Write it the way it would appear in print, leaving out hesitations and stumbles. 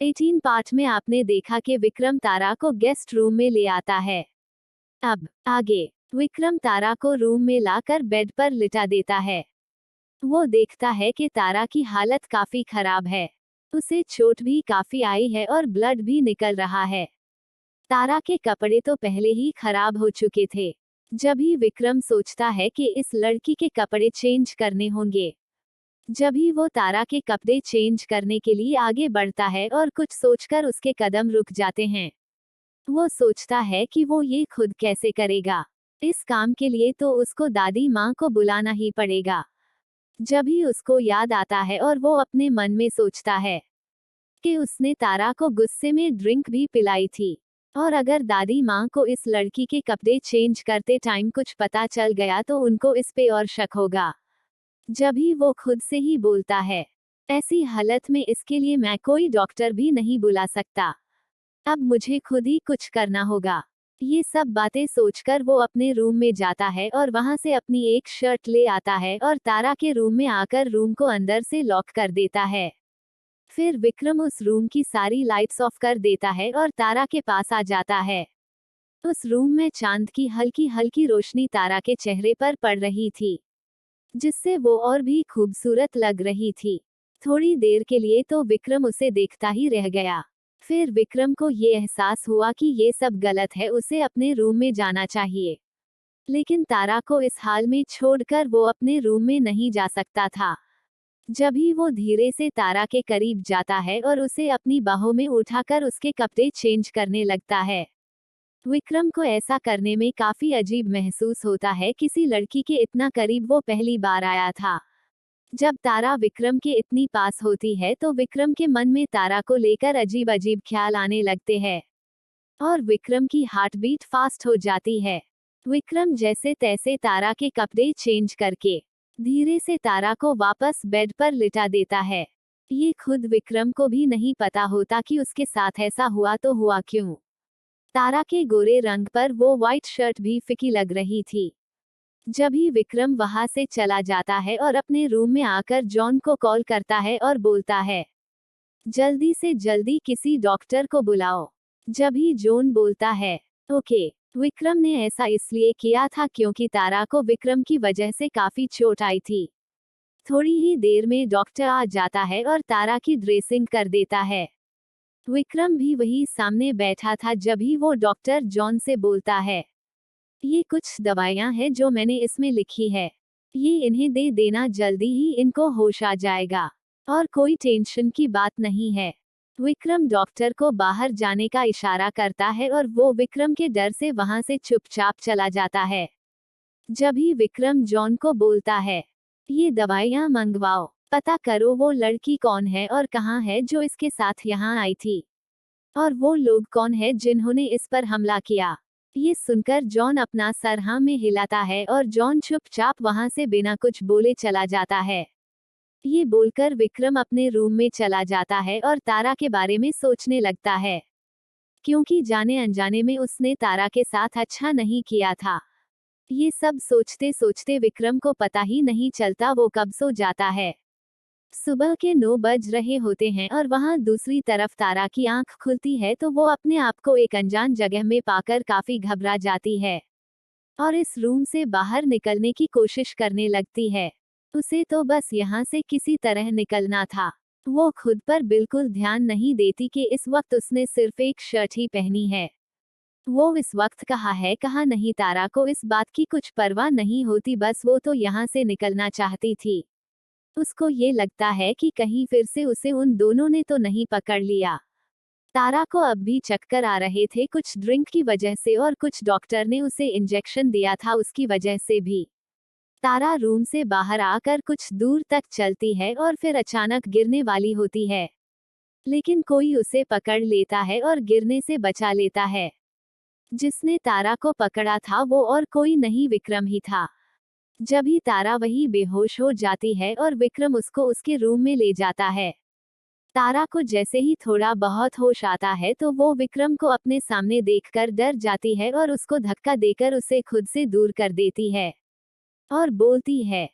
18 part में आपने देखा कि विक्रम तारा को गेस्ट रूम में ले आता है। अब आगे विक्रम तारा को रूम में लाकर बेड पर लिटा देता है। वो देखता है कि तारा की हालत काफी खराब है। उसे चोट भी काफी आई है और ब्लड भी निकल रहा है। तारा के कपड़े तो पहले ही खराब हो चुके थे। जब ही विक्रम सोचता है कि इस लड़की के कपड़े चेंज करने होंगे, जब ही वो तारा के कपड़े चेंज करने के लिए आगे बढ़ता है और कुछ सोचकर उसके कदम रुक जाते हैं। वो सोचता है कि वो ये खुद कैसे करेगा। इस काम के लिए तो उसको दादी माँ को बुलाना ही पड़ेगा। जब ही उसको याद आता है और वो अपने मन में सोचता है कि उसने तारा को गुस्से में ड्रिंक भी पिलाई थी, और अगर दादी माँ को इस लड़की के कपड़े चेंज करते टाइम कुछ पता चल गया तो उनको इस पे और शक होगा। जब ही वो खुद से ही बोलता है, ऐसी हालत में इसके लिए मैं कोई डॉक्टर भी नहीं बुला सकता, अब मुझे खुद ही कुछ करना होगा। ये सब बातें सोचकर वो अपने रूम में जाता है और वहां से अपनी एक शर्ट ले आता है और तारा के रूम में आकर रूम को अंदर से लॉक कर देता है। फिर विक्रम उस रूम की सारी लाइट्स ऑफ कर देता है और तारा के पास आ जाता है। उस रूम में चांद की हल्की हल्की रोशनी तारा के चेहरे पर पड़ रही थी, जिससे वो और भी खूबसूरत लग रही थी। थोड़ी देर के लिए तो विक्रम उसे देखता ही रह गया। फिर विक्रम को ये एहसास हुआ कि ये सब गलत है, उसे अपने रूम में जाना चाहिए। लेकिन तारा को इस हाल में छोड़कर वो अपने रूम में नहीं जा सकता था। जब ही वो धीरे से तारा के करीब जाता है और उसे अपनी बाहों में उठाकर उसके कपड़े चेंज करने लगता है, विक्रम को ऐसा करने में काफी अजीब महसूस होता है। किसी लड़की के इतना करीब वो पहली बार आया था। जब तारा विक्रम के इतनी पास होती है तो विक्रम के मन में तारा को लेकर अजीब अजीब ख्याल आने लगते हैं और विक्रम की हार्ट बीट फास्ट हो जाती है। विक्रम जैसे तैसे तारा के कपड़े चेंज करके धीरे से तारा को वापस बेड पर लिटा देता है। ये खुद विक्रम को भी नहीं पता होता कि उसके साथ ऐसा हुआ तो हुआ क्यों। तारा के गोरे रंग पर वो व्हाइट शर्ट भी फीकी लग रही थी। जब ही विक्रम वहां से चला जाता है और अपने रूम में आकर जॉन को कॉल करता है और बोलता है, जल्दी से जल्दी किसी डॉक्टर को बुलाओ। जब ही जॉन बोलता है, ओके, विक्रम ने ऐसा इसलिए किया था क्योंकि तारा को विक्रम की वजह से काफी चोट आई थी। थोड़ी ही देर में डॉक्टर आ जाता है और तारा की ड्रेसिंग कर देता है। विक्रम भी वही सामने बैठा था जब ही वो डॉक्टर जॉन से बोलता है, ये कुछ दवाइयाँ हैं जो मैंने इसमें लिखी है, ये इन्हें दे देना, जल्दी ही इनको होश आ जाएगा और कोई टेंशन की बात नहीं है। विक्रम डॉक्टर को बाहर जाने का इशारा करता है और वो विक्रम के डर से वहां से चुपचाप चला जाता है। जब ही विक्रम जॉन को बोलता है, ये दवाइयाँ मंगवाओ, पता करो वो लड़की कौन है और कहाँ है जो इसके साथ यहाँ आई थी, और वो लोग कौन है जिन्होंने इस पर हमला किया। ये सुनकर जॉन अपना सर हाँ में हिलाता है और जॉन चुपचाप वहां से बिना कुछ बोले चला जाता है। ये बोलकर विक्रम अपने रूम में चला जाता है और तारा के बारे में सोचने लगता है, क्योंकि जाने अनजाने में उसने तारा के साथ अच्छा नहीं किया था। ये सब सोचते सोचते विक्रम को पता ही नहीं चलता वो कब सो जाता है। सुबह के 9 बज रहे होते हैं और वहां दूसरी तरफ तारा की आंख खुलती है तो वो अपने आप को एक अनजान जगह में पाकर काफी घबरा जाती है और इस रूम से बाहर निकलने की कोशिश करने लगती है। उसे तो बस यहाँ से किसी तरह निकलना था। वो खुद पर बिल्कुल ध्यान नहीं देती कि इस वक्त उसने सिर्फ एक शर्ट ही पहनी है। वो इस वक्त कहाँ है कहाँ नहीं, तारा को इस बात की कुछ परवाह नहीं होती, बस वो तो यहाँ से निकलना चाहती थी। उसको ये लगता है कि कहीं फिर से उसे उन दोनों ने तो नहीं पकड़ लिया। तारा को अब भी चक्कर आ रहे थे, कुछ ड्रिंक की वजह से और कुछ डॉक्टर ने उसे इंजेक्शन दिया था उसकी वजह से भी। तारा रूम से बाहर आकर कुछ दूर तक चलती है और फिर अचानक गिरने वाली होती है, लेकिन कोई उसे पकड़ लेता है और गिरने से बचा लेता है। जिसने तारा को पकड़ा था वो और कोई नहीं, विक्रम ही था। जब ही तारा वही बेहोश हो जाती है और विक्रम उसको उसके रूम में ले जाता है। तारा को जैसे ही थोड़ा बहुत होश आता है तो वो विक्रम को अपने सामने देखकर डर जाती है और उसको धक्का देकर उसे खुद से दूर कर देती है और बोलती है,